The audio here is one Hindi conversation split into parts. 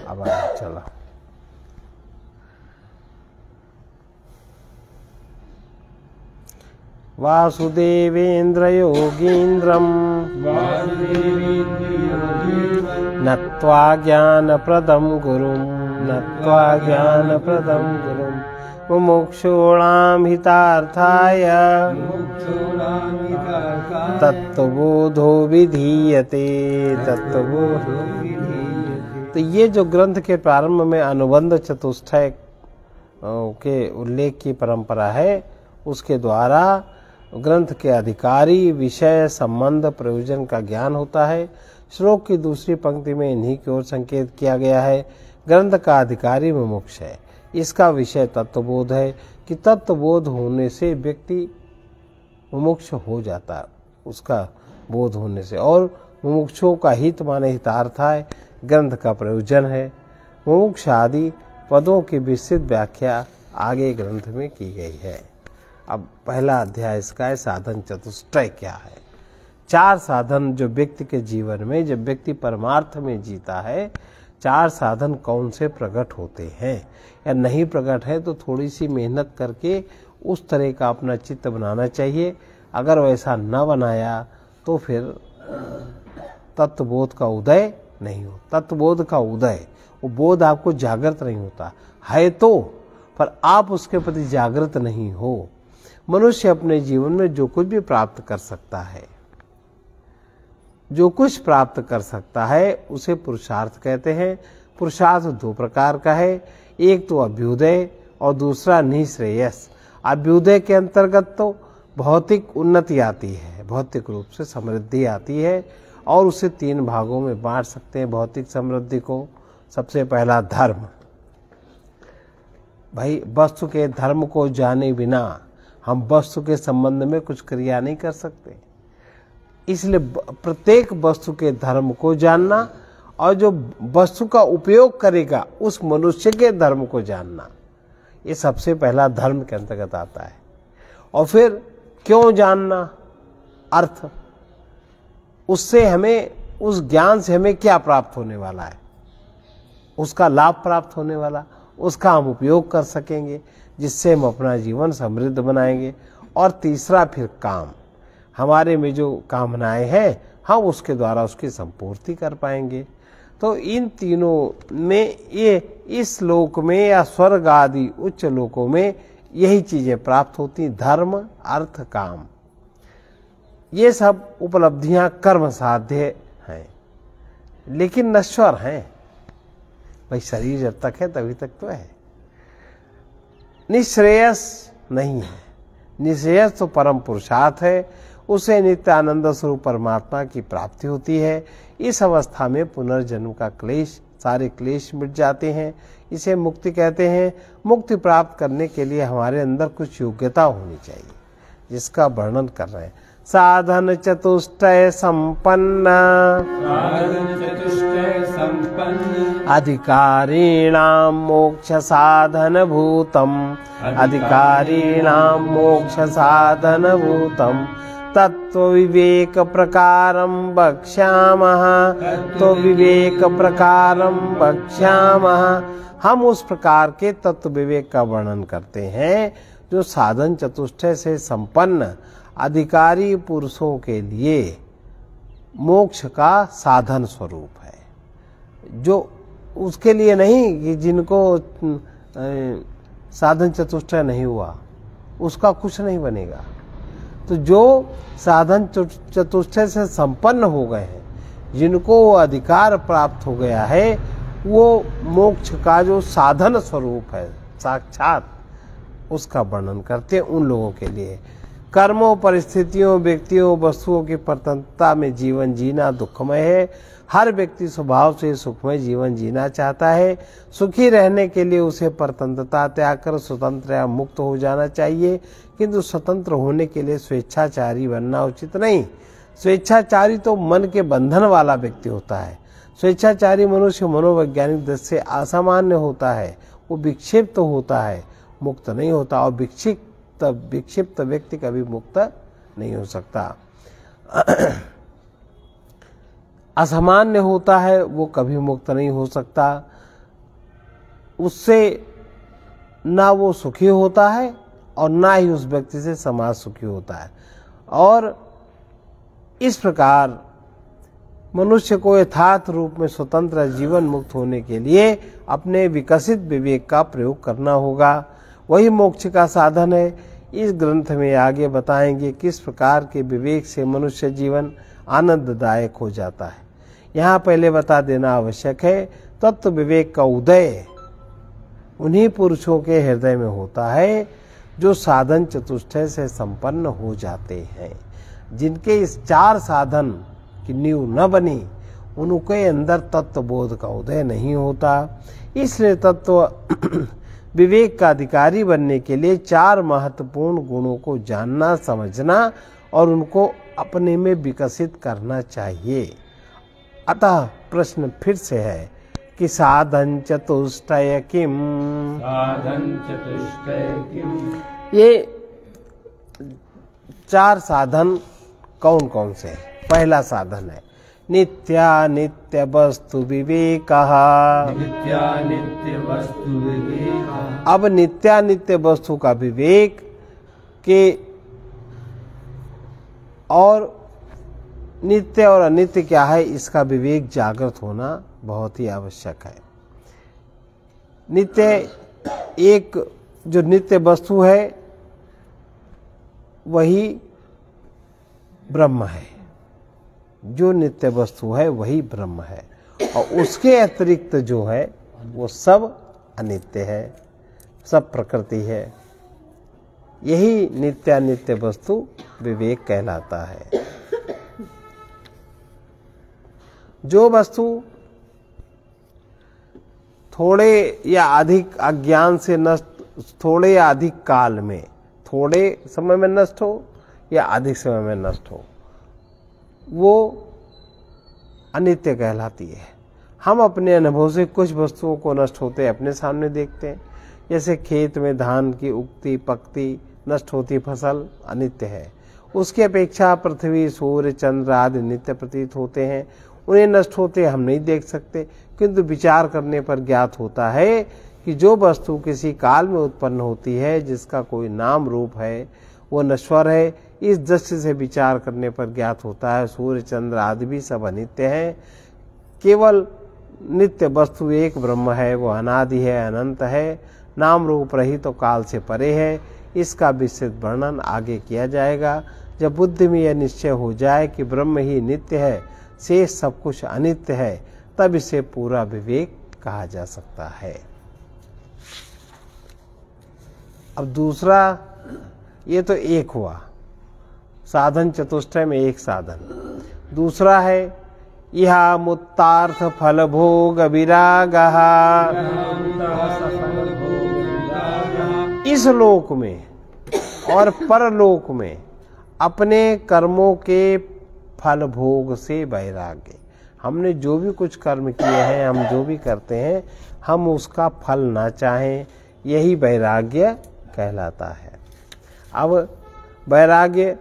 अब आगे चलो। वासुदेवेन्द्र योगीन्द्रं नत्वा ज्ञानप्रदं गुरुं मुमुक्षूणां हितार्थाय तत्त्वबोधो विधीयते। तो ये जो ग्रंथ के प्रारंभ में अनुबंध चतुष्टय के उल्लेख की परंपरा है, उसके द्वारा ग्रंथ के अधिकारी, विषय, संबंध, प्रयोजन का ज्ञान होता है। श्लोक की दूसरी पंक्ति में इन्हीं की ओर संकेत किया गया है। ग्रंथ का अधिकारी मुमुक्ष है। इसका विषय तत्वबोध है कि तत्वबोध होने से व्यक्ति मुमुक्ष हो जाता है, उसका बोध होने से। और मुमुक्षुओं का हित माने हितार्थ है, ग्रंथ का प्रयोजन है। मुमुक्ष आदि पदों की विस्तृत व्याख्या आगे ग्रंथ में की गई है। अब पहला अध्याय इसका है, साधन चतुष्टय क्या है। 4 साधन जो व्यक्ति के जीवन में, जब व्यक्ति परमार्थ में जीता है, 4 साधन कौन से प्रकट होते हैं, या नहीं प्रकट है तो थोड़ी सी मेहनत करके उस तरह का अपना चित्त बनाना चाहिए। अगर वैसा न बनाया तो फिर तत्वबोध का उदय नहीं हो। तत्वबोध का उदय, वो बोध आपको जागृत नहीं होता है तो, पर आप उसके प्रति जागृत नहीं हो। मनुष्य अपने जीवन में जो कुछ भी प्राप्त कर सकता है, जो कुछ प्राप्त कर सकता है उसे पुरुषार्थ कहते हैं। पुरुषार्थ 2 प्रकार का है, एक तो अभ्युदय और दूसरा निःश्रेयस। अभ्युदय के अंतर्गत तो भौतिक उन्नति आती है, भौतिक रूप से समृद्धि आती है, और उसे 3 भागों में बांट सकते हैं भौतिक समृद्धि को। सबसे पहला धर्म। भाई, वस्तु के धर्म को जाने बिना हम वस्तु के संबंध में कुछ क्रिया नहीं कर सकते। इसलिए प्रत्येक वस्तु के धर्म को जानना, और जो वस्तु का उपयोग करेगा उस मनुष्य के धर्म को जानना, ये सबसे पहला धर्म के अंतर्गत आता है। और फिर क्यों जानना, अर्थ, उससे हमें, उस ज्ञान से हमें क्या प्राप्त होने वाला है, उसका लाभ प्राप्त होने वाला, उसका हम उपयोग कर सकेंगे, जिससे हम अपना जीवन समृद्ध बनाएंगे। और तीसरा फिर काम, हमारे में जो कामनाएं हैं हम उसके द्वारा उसकी संपूर्ति कर पाएंगे। तो इन तीनों में, ये इस लोक में या स्वर्ग आदि उच्च लोकों में यही चीजें प्राप्त होती, धर्म, अर्थ, काम। ये सब उपलब्धियां कर्म साध्य हैं, लेकिन नश्वर हैं। भाई, शरीर जब तक है तभी तक तो है। निःश्रेयस नहीं है। निःश्रेयस तो परम पुरुषार्थ है, उसे नित्य आनंद स्वरूप परमात्मा की प्राप्ति होती है। इस अवस्था में पुनर्जन्म का क्लेश, सारे क्लेश मिट जाते हैं। इसे मुक्ति कहते हैं। मुक्ति प्राप्त करने के लिए हमारे अंदर कुछ योग्यता होनी चाहिए, जिसका वर्णन कर रहे हैं। साधन चतुष्टय संपन्न अधिकारीणां मोक्ष साधन भूतम, अधिकारीणां मोक्ष साधन भूतम तत्व विवेक प्रकारं वक्ष्यामः, तो विवेक प्रकारं वक्ष्यामः। हम उस प्रकार के तत्व विवेक का वर्णन करते हैं जो साधन चतुष्टय से संपन्न अधिकारी पुरुषों के लिए मोक्ष का साधन स्वरूप है। जो उसके लिए नहीं कि जिनको साधन चतुष्टय नहीं हुआ, उसका कुछ नहीं बनेगा। तो जो साधन चतुष्टय से संपन्न हो गए हैं, जिनको अधिकार प्राप्त हो गया है, वो मोक्ष का जो साधन स्वरूप है साक्षात, उसका वर्णन करते हैं उन लोगों के लिए। कर्मों, परिस्थितियों, व्यक्तियों, वस्तुओं की परतंत्रता में जीवन जीना दुखमय है। हर व्यक्ति स्वभाव से सुखमय जीवन जीना चाहता है। सुखी रहने के लिए उसे परतंत्रता त्याग कर स्वतंत्र या मुक्त हो जाना चाहिए, किंतु स्वतंत्र होने के लिए स्वेच्छाचारी बनना उचित नहीं। स्वेच्छाचारी तो मन के बंधन वाला व्यक्ति होता है। स्वेच्छाचारी मनुष्य मनोवैज्ञानिक दृष्टि से असामान्य होता है, वो विक्षिप्त होता है, मुक्त नहीं होता। और विक्षिप्त व्यक्ति कभी मुक्त नहीं हो सकता। असामान्य होता है, वो कभी मुक्त नहीं हो सकता। उससे ना वो सुखी होता है और ना ही उस व्यक्ति से समाज सुखी होता है। और इस प्रकार मनुष्य को यथार्थ रूप में स्वतंत्र जीवन मुक्त होने के लिए अपने विकसित विवेक का प्रयोग करना होगा। वही मोक्ष का साधन है। इस ग्रंथ में आगे बताएंगे किस प्रकार के विवेक से मनुष्य जीवन आनंददायक हो जाता है। यहाँ पहले बता देना आवश्यक है, तत्व विवेक का उदय उन्हीं पुरुषों के हृदय में होता है जो साधन चतुष्टय से संपन्न हो जाते हैं। जिनके इस 4 साधन की नींव न बनी, उनके अंदर तत्व बोध का उदय नहीं होता। इसलिए तत्व विवेक का अधिकारी बनने के लिए 4 महत्वपूर्ण गुणों को जानना, समझना और उनको अपने में विकसित करना चाहिए। अतः प्रश्न फिर से है कि साधन चतुष्टय किम, साधन चतुष्टय किम। ये 4 साधन कौन कौन से हैं? पहला साधन है नित्यानित्य वस्तु विवेकः। नित्यानित्य वस्तु विवेक। अब नित्यानित्य वस्तु का विवेक के और नित्य और अनित्य क्या है, इसका विवेक जागृत होना बहुत ही आवश्यक है। नित्य, एक जो नित्य वस्तु है वही ब्रह्म है। जो नित्य वस्तु है वही ब्रह्म है और उसके अतिरिक्त जो है वो सब अनित्य है, सब प्रकृति है। यही नित्यानित्य वस्तु विवेक कहलाता है। जो वस्तु थोड़े या अधिक अज्ञान से नष्ट, थोड़े या अधिक काल में, थोड़े समय में नष्ट हो या अधिक समय में नष्ट हो, वो अनित्य कहलाती है। हम अपने अनुभव से कुछ वस्तुओं को नष्ट होते अपने सामने देखते हैं। जैसे खेत में धान की उगती पकती नष्ट होती फसल अनित्य है। उसकी अपेक्षा पृथ्वी, सूर्य, चंद्र आदि नित्य प्रतीत होते हैं। उन्हें नष्ट होते हम नहीं देख सकते, किंतु विचार करने पर ज्ञात होता है कि जो वस्तु किसी काल में उत्पन्न होती है, जिसका कोई नाम रूप है, वो नश्वर है। इस दृष्टि से विचार करने पर ज्ञात होता है सूर्य, चंद्र आदि भी सब अनित्य हैं। केवल नित्य वस्तु एक ब्रह्म है, वो अनादि है, अनंत है, नाम रूप रहित तो काल से परे है। इसका विस्तृत वर्णन आगे किया जाएगा। जब बुद्धि में यह निश्चय हो जाए कि ब्रह्म ही नित्य है, शेष सब कुछ अनित्य है, तब इसे पूरा विवेक कहा जा सकता है। अब दूसरा, ये तो एक हुआ साधन चतुष्टय में एक साधन। दूसरा है यह मुत्तार्थ फल भोग विरागः। इस लोक में और परलोक में अपने कर्मों के फल भोग से वैराग्य। हमने जो भी कुछ कर्म किए हैं, हम जो भी करते हैं, हम उसका फल ना चाहें, यही वैराग्य कहलाता है। अब वैराग्य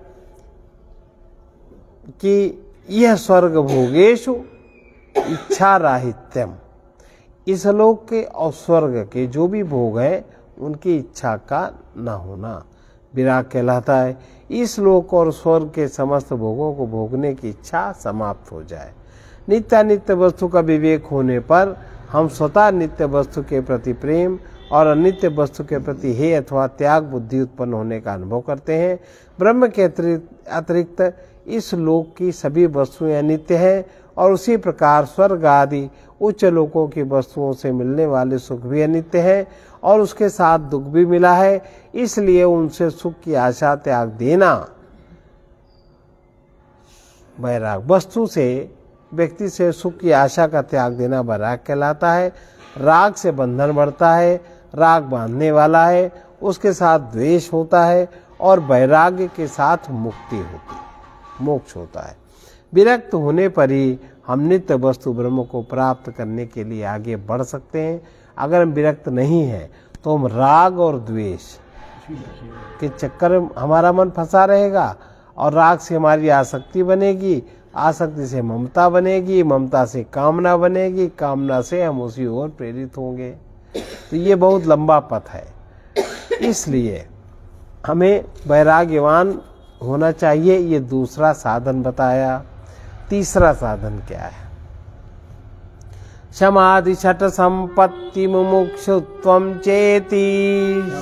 कि यह स्वर्ग भोगेषु इच्छा राहित्यम, इस लोक के और स्वर्ग के जो भी भोग है उनकी इच्छा का न होना विराग कहलाता है। इस लोक और स्वर्ग के समस्त भोगों को भोगने की इच्छा समाप्त हो जाए। नित्यानित्य वस्तु का विवेक होने पर हम स्वतः नित्य वस्तु के प्रति प्रेम और अनित्य वस्तु के प्रति हे अथवा त्याग बुद्धि उत्पन्न होने का अनुभव करते हैं। ब्रह्म के अतिरिक्त इस लोक की सभी वस्तुएं अनित्य हैं और उसी प्रकार स्वर्ग आदि उच्च लोकों की वस्तुओं से मिलने वाले सुख भी अनित्य हैं और उसके साथ दुख भी मिला है। इसलिए उनसे सुख की आशा त्याग देना वैराग। वस्तु से, व्यक्ति से सुख की आशा का त्याग देना वैराग कहलाता है। राग से बंधन बढ़ता है, राग बांधने वाला है, उसके साथ द्वेष होता है और वैराग्य के साथ मुक्ति होती है, मोक्ष होता है। विरक्त होने पर ही हम नित्य वस्तु ब्रह्म को प्राप्त करने के लिए आगे बढ़ सकते हैं। अगर हम विरक्त नहीं हैं तो हम राग और द्वेष के चक्कर में हमारा मन फंसा रहेगा और राग से हमारी आसक्ति बनेगी, आसक्ति से ममता बनेगी, ममता से कामना बनेगी, कामना से हम उसी ओर प्रेरित होंगे। तो ये बहुत लंबा पथ है। इसलिए हमें वैराग्यवान होना चाहिए। ये दूसरा साधन बताया। तीसरा साधन क्या है? समाधि छठ संपत्ति मुमुक्षुत्वम चेति।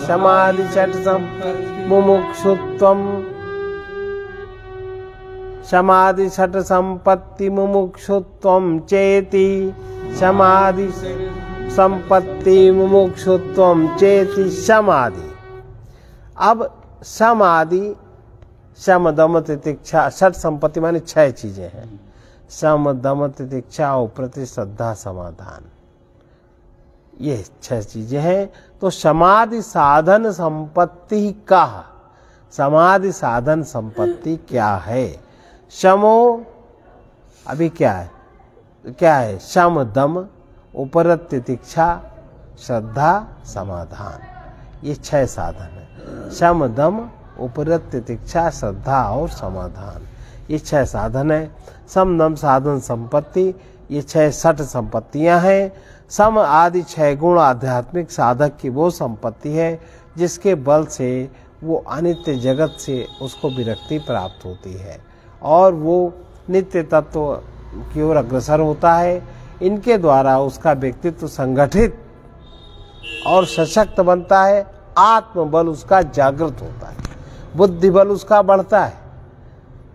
समाधि छठ मुमुक्षुत्वम, समाधि छठ संपत्ति मुमुक्षुत्वम चेति। समाधि संपत्ति मुमुक्षुत्वम चेति समाधि। अब समाधि, शम दम तितिक्षा, छठ संपत्ति माने 6 चीजें हैं। शम दम तितिक्षा और प्रति श्रद्धा समाधान, ये 6 चीजें हैं। तो समाधि साधन संपत्ति का, समाधि साधन संपत्ति क्या है? शमो, अभी क्या है? क्या है? शम दम उपरत तितिक्षा श्रद्धा समाधान, ये 6 साधन है। शम दम उपरत तितिक्षा श्रद्धा और समाधान, ये 6 साधन है। सम दम साधन संपत्ति, ये 6 छठ संपत्तियां हैं। सम आदि 6 गुण आध्यात्मिक साधक की वो संपत्ति है जिसके बल से वो अनित्य जगत से उसको विरक्ति प्राप्त होती है और वो नित्य तत्व की ओर अग्रसर होता है। इनके द्वारा उसका व्यक्तित्व संगठित और सशक्त बनता है। आत्मबल उसका जागृत होता है, बुद्धि बल उसका बढ़ता है,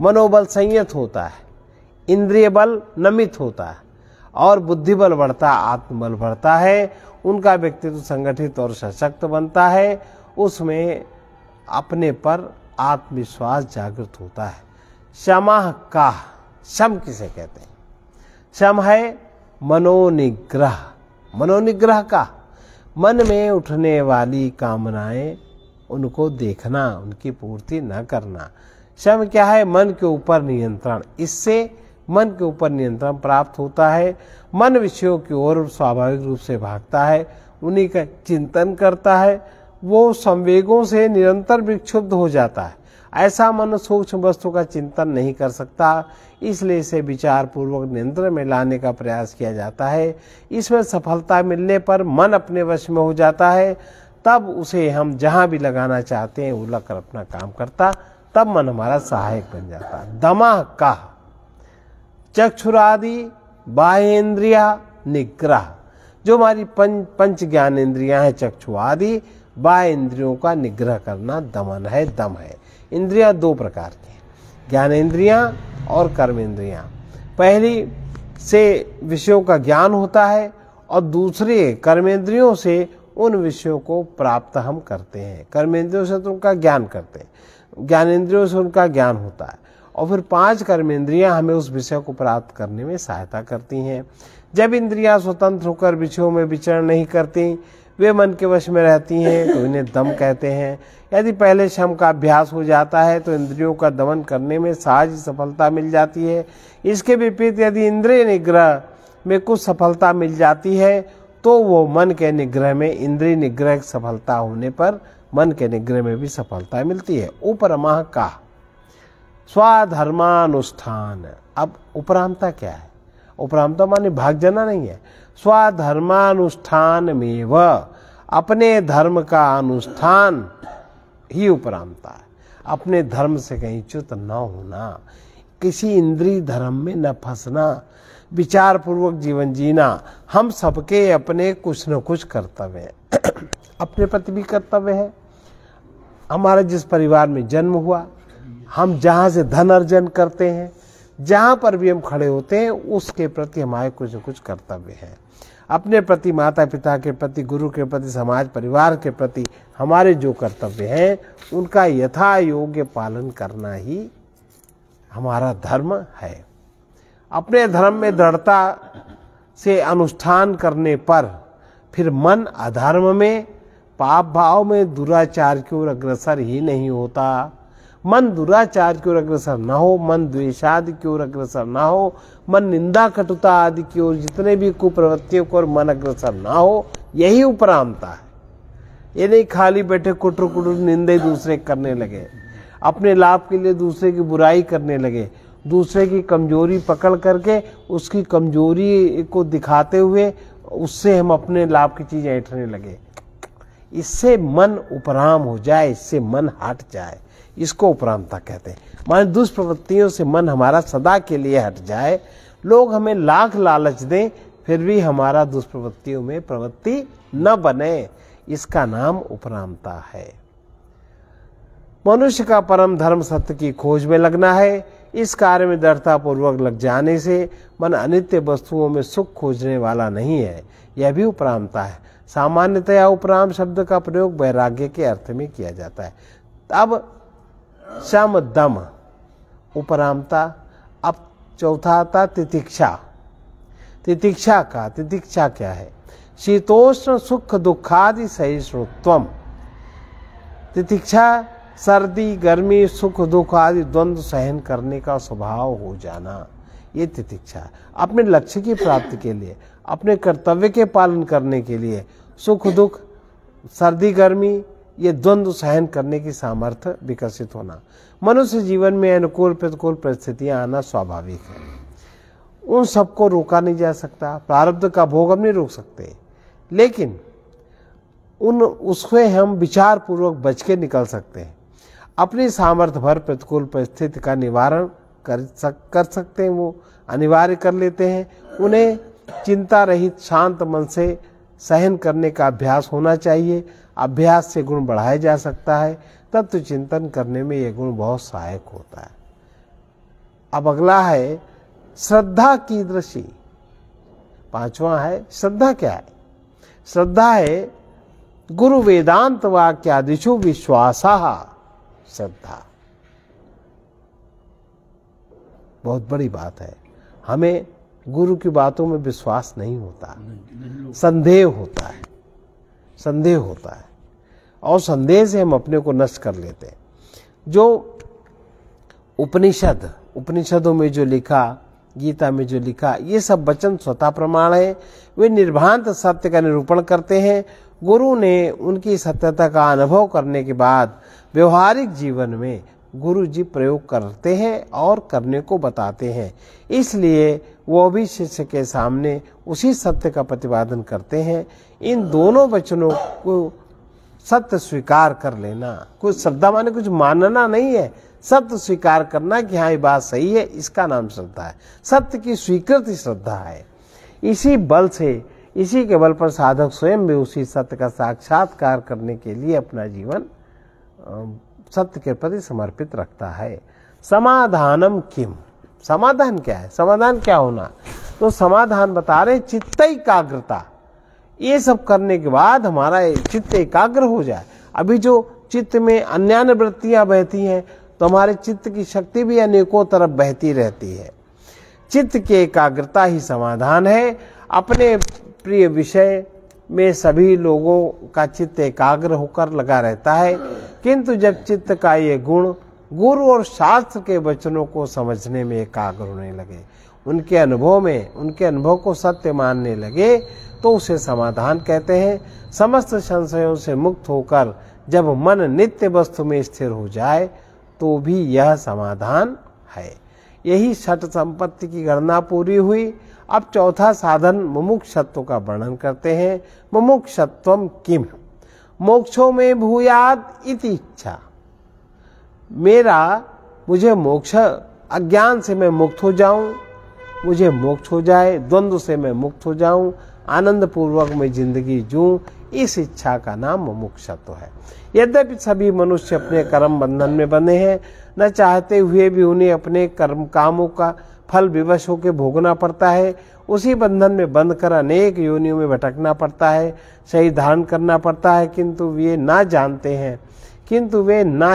मनोबल संयत होता है, इंद्रिय बल नमित होता है और बुद्धि बल बढ़ता, आत्मबल बढ़ता है। उनका व्यक्तित्व संगठित और सशक्त बनता है। उसमें अपने पर आत्मविश्वास जागृत होता है। शमः का, शम किसे कहते हैं? शम है मनोनिग्रह। मनोनिग्रह का, मन में उठने वाली कामनाएं उनको देखना, उनकी पूर्ति न करना। शम क्या है? मन के ऊपर नियंत्रण। इससे मन के ऊपर नियंत्रण प्राप्त होता है। मन विषयों की ओर स्वाभाविक रूप से भागता है, उन्हीं का चिंतन करता है। वो संवेगों से निरंतर विक्षुब्ध हो जाता है। ऐसा मन सूक्ष्म वस्तु का चिंतन नहीं कर सकता, इसलिए इसे विचार पूर्वक नियंत्रण में लाने का प्रयास किया जाता है। इसमें सफलता मिलने पर मन अपने वश में हो जाता है। तब उसे हम जहां भी लगाना चाहते हैं वो लगकर अपना काम करता, तब मन हमारा सहायक बन जाता। दमा का, चक्षुरादि बाह्येंद्रिया निग्रह, जो हमारी पंच ज्ञानेंद्रियां हैं, चक्षु आदि बाह्य इंद्रियों का निग्रह करना दमन है, दम है। इंद्रियां 2 प्रकार की, ज्ञानेंद्रियां और कर्मेंद्रियां। पहली से विषयों का ज्ञान होता है और दूसरे कर्मेंद्रियों से उन विषयों को प्राप्त हम करते हैं। कर्मेंद्रियों से तो उनका ज्ञान करते हैं, ज्ञानेंद्रियों से उनका ज्ञान होता है और फिर 5 कर्मेंद्रियां हमें उस विषय को प्राप्त करने में सहायता करती हैं। जब इंद्रियां स्वतंत्र होकर विषयों में विचरण नहीं करती, वे मन के वश में रहती हैं, तो इन्हें दम कहते हैं। यदि पहले शम का अभ्यास हो जाता है तो इंद्रियों का दमन करने में सहज सफलता मिल जाती है। इसके विपरीत यदि इंद्रिय निग्रह में कुछ सफलता मिल जाती है तो वो मन के निग्रह में, इंद्रिय निग्रह की सफलता होने पर मन के निग्रह में भी सफलता मिलती है। उपरमः का, स्वधर्मानुष्ठान। अब उपरामता क्या है? उपरामता माने भाग जाना नहीं है। स्वधर्मानुष्ठान में वह, अपने धर्म का अनुष्ठान ही उपरामता है। अपने धर्म से कहीं च्युत न होना, किसी इंद्रिय धर्म में न फंसना, विचार पूर्वक जीवन जीना। हम सबके अपने कुछ न कुछ कर्तव्य हैं। अपने प्रति भी कर्तव्य है। हमारा जिस परिवार में जन्म हुआ, हम जहाँ से धन अर्जन करते हैं, जहाँ पर भी हम खड़े होते हैं, उसके प्रति हमारे कुछ न कुछ कर्तव्य है। अपने प्रति, माता पिता के प्रति, गुरु के प्रति, समाज परिवार के प्रति हमारे जो कर्तव्य हैं उनका यथा योग्य पालन करना ही हमारा धर्म है। अपने धर्म में दृढ़ता से अनुष्ठान करने पर फिर मन अधर्म में, पाप भाव में, दुराचार की ओर अग्रसर ही नहीं होता। मन दुराचार की ओर अग्रसर न हो, मन द्वेषादि की ओर अग्रसर न हो, मन निंदा कटुता आदि की ओर, जितने भी कुप्रवृत्तियों की ओर मन अग्रसर न हो, यही उपरामता है। ये नहीं खाली बैठे कुटर कुटर निंदे दूसरे करने लगे, अपने लाभ के लिए दूसरे की बुराई करने लगे, दूसरे की कमजोरी पकड़ करके उसकी कमजोरी को दिखाते हुए उससे हम अपने लाभ की चीजें ऐंठने लगे, इससे मन उपराम हो जाए, इससे मन हट जाए, इसको उपरामता कहते हैं। माने दुष्प्रवृत्तियों से मन हमारा सदा के लिए हट जाए। लोग हमें लाख लालच दें फिर भी हमारा दुष्प्रवृत्तियों में प्रवृत्ति न बने, इसका नाम उपरामता है। मनुष्य का परम धर्म सत्य की खोज में लगना है। इस कार्य में दृढ़ता पूर्वक लग जाने से मन अनित्य वस्तुओं में सुख खोजने वाला नहीं है, यह भी उपरामता है। सामान्यतया उपराम शब्द का प्रयोग वैराग्य के अर्थ में किया जाता है। अब शम दम उपरामता। अब चौथा आता तितिक्षा। तितिक्षा क्या है? शीतोष्ण सुख दुखादि सहिष्णुत्वम। तितिक्षा सर्दी गर्मी सुख दुख आदि द्वंद्व सहन करने का स्वभाव हो जाना, ये तितिक्षा। अपने लक्ष्य की प्राप्ति के लिए, अपने कर्तव्य के पालन करने के लिए सुख दुख सर्दी गर्मी ये द्वंद्व सहन करने की सामर्थ्य विकसित होना। मनुष्य जीवन में अनुकूल प्रतिकूल परिस्थितियां आना स्वाभाविक है, उन सबको रोका नहीं जा सकता। प्रारब्ध का भोग हम नहीं रोक सकते, लेकिन उससे हम विचार पूर्वक बच के निकल सकते हैं। अपनी सामर्थ्य भर प्रतिकूल परिस्थिति का निवारण कर सकते हैं, वो अनिवार्य कर लेते हैं। उन्हें चिंता रहित शांत मन से सहन करने का अभ्यास होना चाहिए। अभ्यास से गुण बढ़ाया जा सकता है, तत्व चिंतन करने में यह गुण बहुत सहायक होता है। अब अगला है श्रद्धा कीदृशी। पांचवा है श्रद्धा। क्या है? श्रद्धा है गुरु वेदांत वाक्यादिषु विश्वासः। श्रद्धा बहुत बड़ी बात है। हमें गुरु की बातों में विश्वास नहीं होता, संदेह होता है, संदेह होता है, और संदेह से हम अपने को नष्ट कर लेते हैं। जो उपनिषदों में जो लिखा, गीता में जो लिखा, ये सब वचन स्वतः प्रमाण है। वे निर्भांत सत्य का निरूपण करते हैं। गुरु ने उनकी सत्यता का अनुभव करने के बाद व्यवहारिक जीवन में गुरु जी प्रयोग करते हैं और करने को बताते हैं। इसलिए वो भी शिष्य के सामने उसी सत्य का प्रतिपादन करते हैं। इन दोनों वचनों को सत्य स्वीकार कर लेना, कुछ श्रद्धा माने कुछ मानना नहीं है, सत्य स्वीकार करना कि हाँ ये बात सही है, इसका नाम श्रद्धा है। सत्य की स्वीकृति श्रद्धा है। इसी के बल पर साधक स्वयं भी उसी सत्य का साक्षात्कार करने के लिए अपना जीवन सत्य के प्रति समर्पित रखता है। समाधानम किम। समाधान क्या है? समाधान क्या होना? तो समाधान बता रहे चित्त एकाग्रता। ये सब करने के बाद हमारा चित्त एकाग्र हो जाए। अभी जो चित्त में अन्यान्य वृत्तियां बहती हैं, तो हमारे चित्त की शक्ति भी अनेकों तरफ बहती रहती है। चित्त की एकाग्रता ही समाधान है। अपने प्रिय विषय में सभी लोगों का चित्त एकाग्र होकर लगा रहता है, किंतु जब चित्त का ये गुण गुरु और शास्त्र के वचनों को समझने में एकाग्र होने लगे, उनके अनुभव को सत्य मानने लगे, तो उसे समाधान कहते हैं। समस्त संशयों से मुक्त होकर जब मन नित्य वस्तु में स्थिर हो जाए, तो भी यह समाधान है। यही षट संपत्ति की गणना पूरी हुई। अब चौथा साधन मुमुक्षत्व का वर्णन करते हैं। मुमुक्षत्वम किम। मोक्षो में भूयात् इति इच्छा। मुझे मोक्ष, अज्ञान से मैं मुक्त हो जाऊं, मुझे मोक्ष हो जाए, द्वंद्व से मैं मुक्त हो जाऊं, आनंद पूर्वक मैं जिंदगी जीऊं, इस इच्छा का नाम मुमुक्षत्व है। यद्यपि सभी मनुष्य अपने कर्म बंधन में बंधे हैं, न चाहते हुए भी उन्हें अपने कर्म कामों का फल विवश होकर भोगना पड़ता है। उसी बंधन में बंध कर अनेक योनियों में भटकना पड़ता है, शरीर धारण करना पड़ता है, किंतु वे ना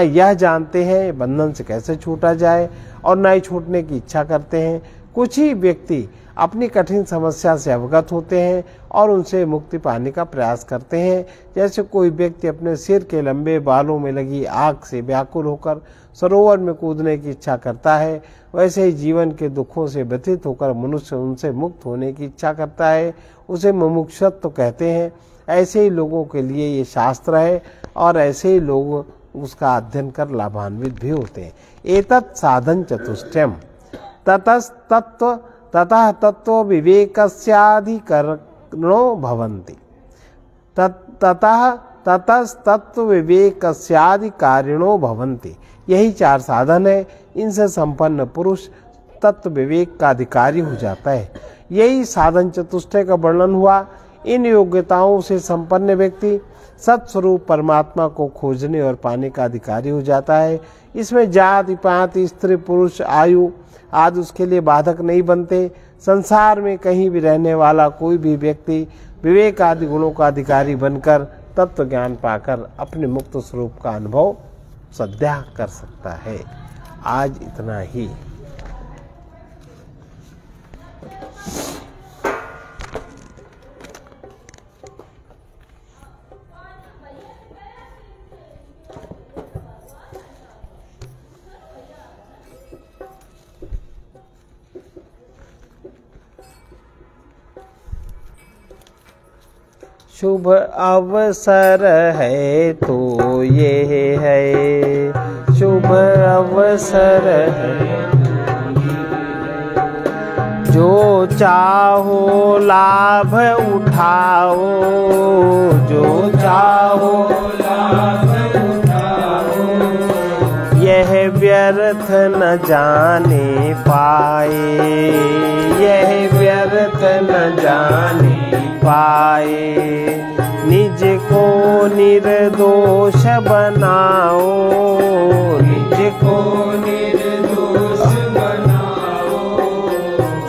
यह जानते हैं बंधन से कैसे छूटा जाए, और ना ही छूटने की इच्छा करते हैं। कुछ ही व्यक्ति अपनी कठिन समस्या से अवगत होते हैं और उनसे मुक्ति पाने का प्रयास करते हैं। जैसे कोई व्यक्ति अपने सिर के लंबे बालों में लगी आग से व्याकुल होकर सरोवर में कूदने की इच्छा करता है, वैसे ही जीवन के दुखों से व्यथित होकर मनुष्य उनसे मुक्त होने की इच्छा करता है। उसे मुमुक्षत्व कहते हैं। ऐसे ही लोगों के लिए ये शास्त्र है, और ऐसे ही लोग उसका अध्ययन कर लाभान्वित भी होते हैं। एतत् साधन चतुष्टयम् ततः तत्व विवेकस्याधिकरणं कारणो भवन्ति। ततः ततस्तत्व विवेकस्यादि कारणो भवन्ति। यही 4 साधन है, इनसे संपन्न पुरुष तत्व विवेक का अधिकारी हो जाता है। यही साधन चतुष्टय का वर्णन हुआ। इन योग्यताओं से संपन्न व्यक्ति सत्स्वरूप परमात्मा को खोजने और पाने का अधिकारी हो जाता है। इसमें जाति पाति स्त्री पुरुष आयु आदि उसके लिए बाधक नहीं बनते। संसार में कहीं भी रहने वाला कोई भी व्यक्ति विवेक आदि गुणों का अधिकारी बनकर तत्व ज्ञान पाकर अपने मुक्त स्वरूप का अनुभव सद्या कर सकता है। आज इतना ही। शुभ अवसर है तो ये है, शुभ अवसर है जो चाहो लाभ उठाओ, जो चाहो लाभ उठाओ, यह व्यर्थ न जाने पाए, यह व्यर्थ न जाने पाए। निज को निर्दोष बनाओ, निज को निर्दोष बनाओ।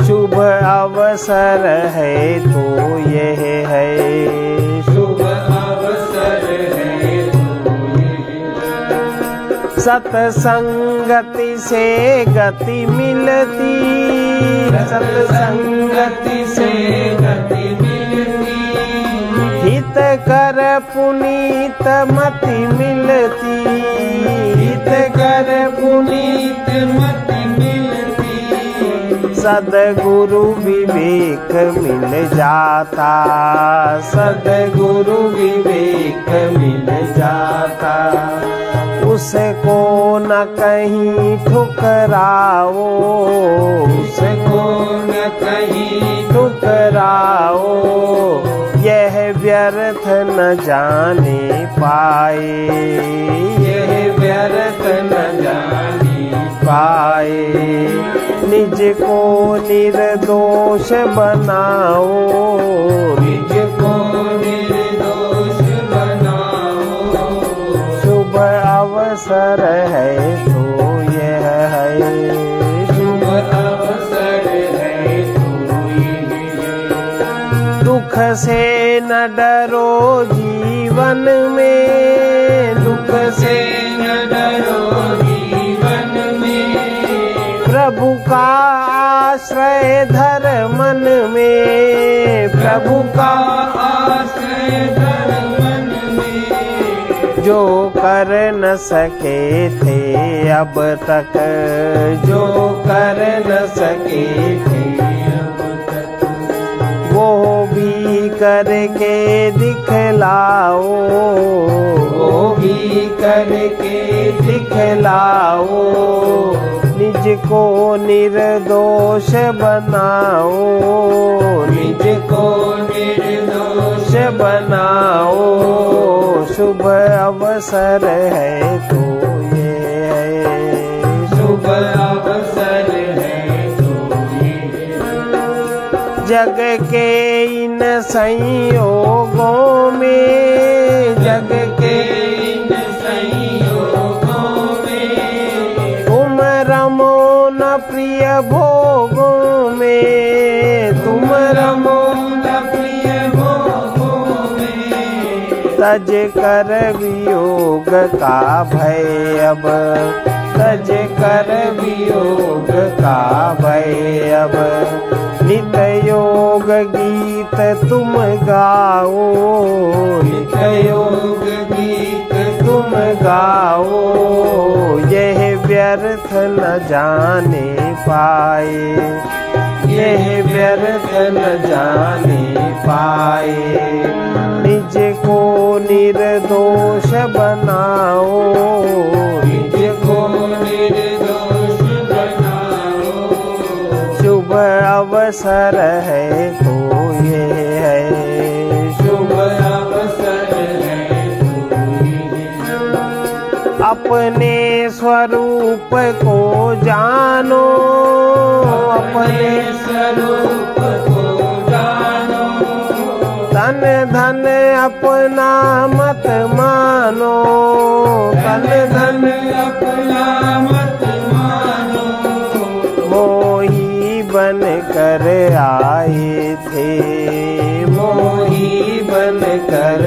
शुभ अवसर है तो यह है, शुभ अवसर है तो यह है। सत्संगति से गति मिलती, सत्संगति से गति मिलती। हित कर पुनीत मति मिलती, हित कर पुनीत मति मिलती। सद्गुरु विवेक मिल जाता, सद्गुरु विवेक मिल जाता। उसको न कहीं ठुकराओ, उसको न कहीं ठुकराओ। यह व्यर्थ न जाने पाए, यह व्यर्थ न जाने पाए। निज को निर्दोष बनाओ, निज को निर्दोष बनाओ। शुभ अवसर है तो यह है, शुभ अवसर है तो यह है। दुख से न डरो जीवन में, दुख से न डरो जीवन में। प्रभु का आश्रय धर मन में, प्रभु का आश्रय धर मन में। जो कर न सके थे अब तक, जो कर न सके थे अब तक, वो भी करके दिखलाओ, वो भी करके दिखलाओ। निज को निर्दोष बनाओ, निज को निर्दोष बनाओ। शुभ अवसर है तो ये है, शुभ अवसर है तो ये है। जग के इन संयोगों में, जग के इन संयोगों में। तुम रमो न प्रिय भोगों में, तुम रमो न प्रिय भोगों में। तज कर वियोग का भय अब, तज कर वियोग का भय अब। नित योग गीत तुम गाओ, नित योग गीत तुम गाओ। यह व्यर्थ न जाने पाए, यह व्यर्थ न जाने पाए। निज को निर्दोष बनाओ, निज को निर्दोष बनाओ। शुभ अवसर है तो ये है, अपने स्वरूप को जानो, अपने स्वरूप को जानो, तन धन अपना मत मानो, तन धन अपना मत मानो, मोही बन कर आए थे, मोही बन कर